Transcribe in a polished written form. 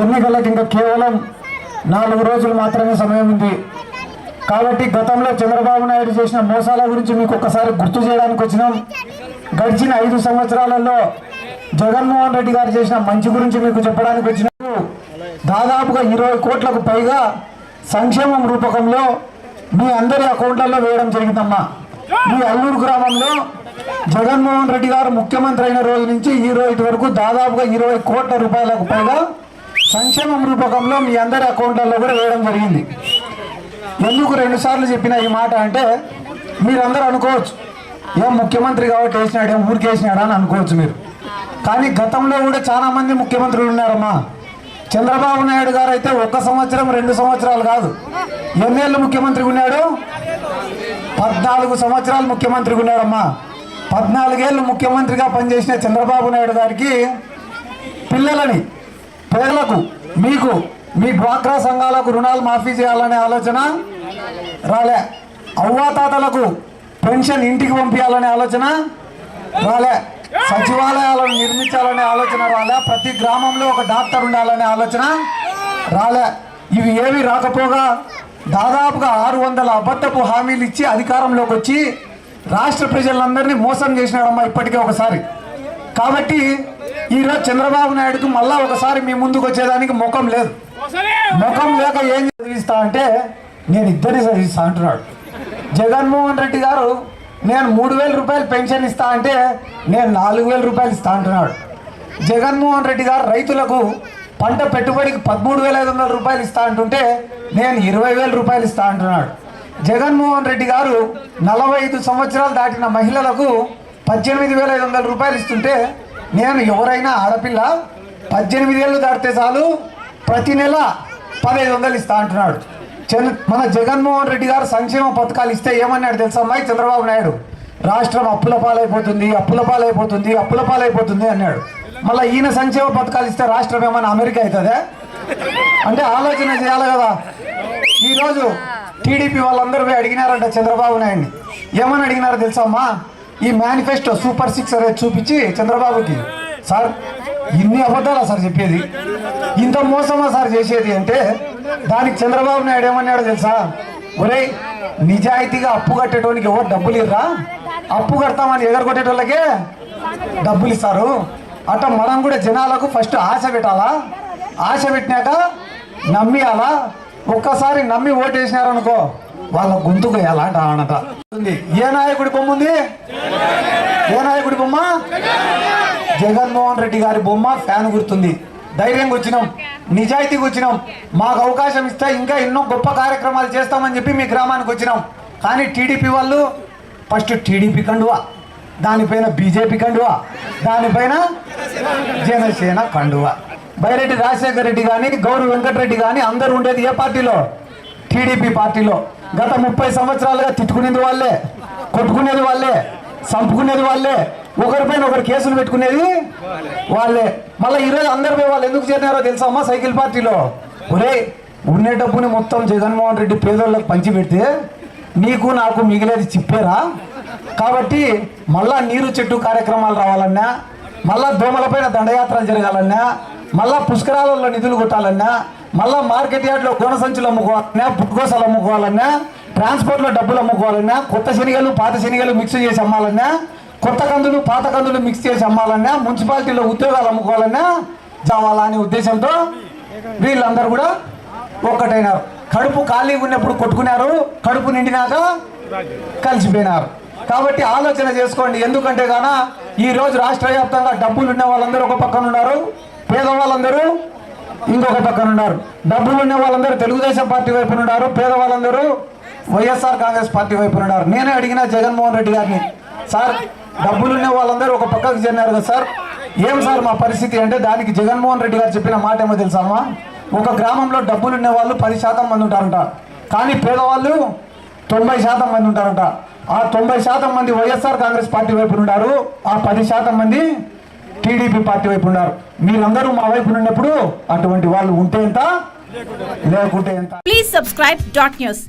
ఎన్నికలకు ఇంకా కేవలం 4 రోజులు మాత్రమే సమయం ఉంది. కాబట్టి గతంలో చంద్రబాబు నాయుడు చేసిన మోసాల గురించి మీకు ఒక్కసారి గుర్తు చేయడానికి వచ్చినాం. గడిచిన 5 సంవత్సరాలలో జగన్మోహన్ రెడ్డి గారు చేసిన మంచి గురించి మీకు చెప్పడానికి వచ్చినాము. దాదాపుగా 20 కోట్లకు పైగా సంక్షేమం రూపకంలో మీ అందరి అకౌంట్లలో వేయడం జరిగిందమ్మా. మీ అల్లూరు గ్రామంలో జగన్మోహన్ రెడ్డి గారు ముఖ్యమంత్రి అయిన రోజు నుంచి ఈ రోజు వరకు దాదాపుగా 20 కోట్ల రూపాయలకు పైగా సంక్షేమం రూపకంలో మీ అందరి అకౌంట్లలో కూడా వేయడం జరిగింది. ఎందుకు 2 సార్లు చెప్పిన ఈ మాట అంటే మీరందరూ అనుకోవచ్చు, ఏం ముఖ్యమంత్రి కాబట్టి వేసినాడు, ఏం ఊరికి వేసినాడా అని అనుకోవచ్చు మీరు. కానీ గతంలో కూడా చాలా మంది ముఖ్యమంత్రులు ఉన్నారమ్మా. చంద్రబాబు నాయుడు గారు అయితే 1 సంవత్సరం 2 సంవత్సరాలు కాదు, ఎన్నేళ్ళు ముఖ్యమంత్రిగా ఉన్నాడు? 14 సంవత్సరాలు ముఖ్యమంత్రిగా ఉన్నాడమ్మా. 14 ఏళ్ళు ముఖ్యమంత్రిగా పనిచేసిన చంద్రబాబు నాయుడు గారికి పిల్లలని, పేదలకు, మీకు మీ డ్వాక్రా సంఘాలకు రుణాలు మాఫీ చేయాలనే ఆలోచన రాలే. అవ్వాతాతలకు పెన్షన్ ఇంటికి పంపించాలనే ఆలోచన రాలే. సచివాలయాలను నిర్మించాలనే ఆలోచన రాలే. ప్రతి గ్రామంలో ఒక డాక్టర్ ఉండాలనే ఆలోచన రాలే. ఇవి ఏవి రాకపోగా దాదాపుగా 600 అబద్ధపు హామీలు ఇచ్చి అధికారంలోకి వచ్చి రాష్ట్ర ప్రజలందరినీ మోసం చేసినాడమ్మా ఇప్పటికే ఒకసారి. కాబట్టి ఈరోజు చంద్రబాబు నాయుడుకు మళ్ళా ఒకసారి మీ ముందుకు వచ్చేదానికి ముఖం లేదు. ముఖం లేక ఏం చదివిస్తా అంటే నేను ఇద్దరిని చదివిస్తా అంటున్నాడు. జగన్మోహన్ రెడ్డి గారు నేను 3000 రూపాయలు పెన్షన్ ఇస్తా అంటే నేను 4000 రూపాయలు ఇస్తా అంటున్నాడు. జగన్మోహన్ రెడ్డి గారు రైతులకు పంట పెట్టుబడికి 13,500 రూపాయలు ఇస్తా అంటుంటే నేను 20,000 రూపాయలు ఇస్తా అంటున్నాడు. జగన్మోహన్ రెడ్డి గారు 45 సంవత్సరాలు దాటిన మహిళలకు 18,500 రూపాయలు ఇస్తుంటే నేను ఎవరైనా ఆడపిల్ల 18 ఏళ్ళు దాటితే చాలు ప్రతి నెల 1,500 ఇస్తా అంటున్నాడు. మన జగన్మోహన్ రెడ్డి గారు సంక్షేమ పథకాలు ఇస్తే ఏమన్నాడు తెలుసా అమ్మాయి చంద్రబాబు నాయుడు? రాష్ట్రం అప్పుల పాలైపోతుంది, అప్పుల పాలైపోతుంది, అప్పుల పాలైపోతుంది అన్నాడు. మళ్ళీ ఈయన సంక్షేమ పథకాలు ఇస్తే రాష్ట్రం ఏమైనా అమెరికా అవుతుందా? అంటే ఆలోచన చేయాలి కదా. ఈరోజు టీడీపీ వాళ్ళందరూ అడిగినారంట చంద్రబాబు నాయుడిని. ఏమని అడిగినారో తెలుసా అమ్మా? ఈ మేనిఫెస్టో సూపర్ 6 అనేది చూపించి చంద్రబాబుకి, సార్ ఇన్ని అబద్ధాలా సార్ చెప్పేది, ఇంత మోసమా సార్ చేసేది అంటే దానికి చంద్రబాబు నాయుడు ఏమన్నాడో తెలుసా? ఒరేయ్ నిజాయితీగా అప్పు కట్టేటోనికి ఎవరు డబ్బులు ఇర్రా, అప్పు కడతామని ఎగరగొట్టేటోళ్ళకే డబ్బులు ఇస్తారు. అట్లా మనం కూడా జనాలకు ఫస్ట్ ఆశ పెట్టాలా, ఆశ పెట్టినాక నమ్మియాలా. ఒక్కసారి నమ్మి ఓటేసినారనుకో వాళ్ళ గొంతుకు ఎలాంటి ఆనట. ఏ నాయకుడి బొమ్మ ఉంది? ఏ నాయకుడి బొమ్మ? జగన్మోహన్ రెడ్డి గారి బొమ్మ, ఫ్యాన్ గుర్తుంది. ధైర్యంగా వచ్చినాం, నిజాయితీగా వచ్చినాం. మాకు అవకాశం ఇస్తే ఇంకా ఎన్నో గొప్ప కార్యక్రమాలు చేస్తామని చెప్పి మీ గ్రామానికి వచ్చినాం. కానీ టీడీపీ వాళ్ళు ఫస్ట్ టీడీపీ కండువా, దానిపైన బీజేపీ కండువా, దానిపైన జనసేన కండువా. బైరెడ్డి రాజశేఖర రెడ్డి కానీ గౌరవ్ వెంకటరెడ్డి కానీ అందరూ ఉండేది ఏ పార్టీలో? టీడీపీ పార్టీలో. గత 30 సంవత్సరాలుగా తిట్టుకునేది వాళ్ళే, కొట్టుకునేది వాళ్ళే, చంపుకునేది వాళ్ళే, ఒకరిపైన ఒకరు కేసులు పెట్టుకునేది వాళ్ళే. మళ్ళీ ఈరోజు అందరిపై వాళ్ళు ఎందుకు చేరినారో తెలుసా అమ్మా? సైకిల్ పార్టీలో ఒరే ఉండే డబ్బుని మొత్తం జగన్మోహన్ రెడ్డి పేదోళ్ళకి పంచిపెడితే నీకు నాకు మిగిలేది చిప్పేరా. కాబట్టి మళ్ళా నీరు చెట్టు కార్యక్రమాలు రావాలన్నా, మళ్ళా దోమలపైన దండయాత్రలు జరగాలన్నా, మళ్ళా పుష్కరాలలో నిధులు కొట్టాలన్నా, మళ్ళా మార్కెట్ యార్డ్లో గోన సంచులు అమ్ముకోవాలన్నా, పుట్టుకోసాలు అమ్ముకోవాలన్నా, ట్రాన్స్పోర్ట్లో డబ్బులు అమ్ముకోవాలన్నా, కొత్త శనిగలు పాత శనిగలు మిక్స్ చేసి అమ్మాలన్నా, కొత్త కందులు పాత కందులు మిక్స్ చేసి అమ్మాలన్నా, మున్సిపాలిటీలో ఉద్యోగాలు అమ్ముకోవాలన్నా చావాలా అనే ఉద్దేశంతో వీళ్ళందరూ కూడా ఒక్కటైనారు. కడుపు ఖాళీగా ఉన్నప్పుడు కొట్టుకున్నారు, కడుపు నిండినాక కలిసిపోయినారు. కాబట్టి ఆలోచన చేసుకోండి. ఎందుకంటే గాన ఈరోజు రాష్ట్ర వ్యాప్తంగా డబ్బులు ఉన్న వాళ్ళందరూ ఒక పక్కన ఉన్నారు, పేదవాళ్ళందరూ ఇంకొక పక్కన ఉన్నారు. డబ్బులు ఉన్న వాళ్ళందరూ తెలుగుదేశం పార్టీ వైపున ఉన్నారు, పేదవాళ్ళందరూ వైఎస్ఆర్ కాంగ్రెస్ పార్టీ వైపున ఉన్నారు. నేనే అడిగిన జగన్మోహన్ రెడ్డి గారిని, సార్ డబ్బులున్న వాళ్ళందరూ ఒక పక్కకు చేరినారు కదా సార్, ఏం సార్ మా పరిస్థితి అంటే దానికి జగన్మోహన్ రెడ్డి గారు చెప్పిన మాట ఏమో తెలుసామా? ఒక గ్రామంలో డబ్బులున్న వాళ్ళు 10% మంది ఉంటారంట, కానీ పేదవాళ్ళు 90% మంది ఉంటారంట. ఆ 90% మంది వైఎస్ఆర్ కాంగ్రెస్ పార్టీ వైపు ఉన్నారు, ఆ 10% మంది టీడీపీ పార్టీ వైపు ఉన్నారు. మీరందరూ మా వైపు ఉన్నప్పుడు అటువంటి వాళ్ళు ఉంటే ఎంత, లేకుంటే ఎంత. Please subscribe .news.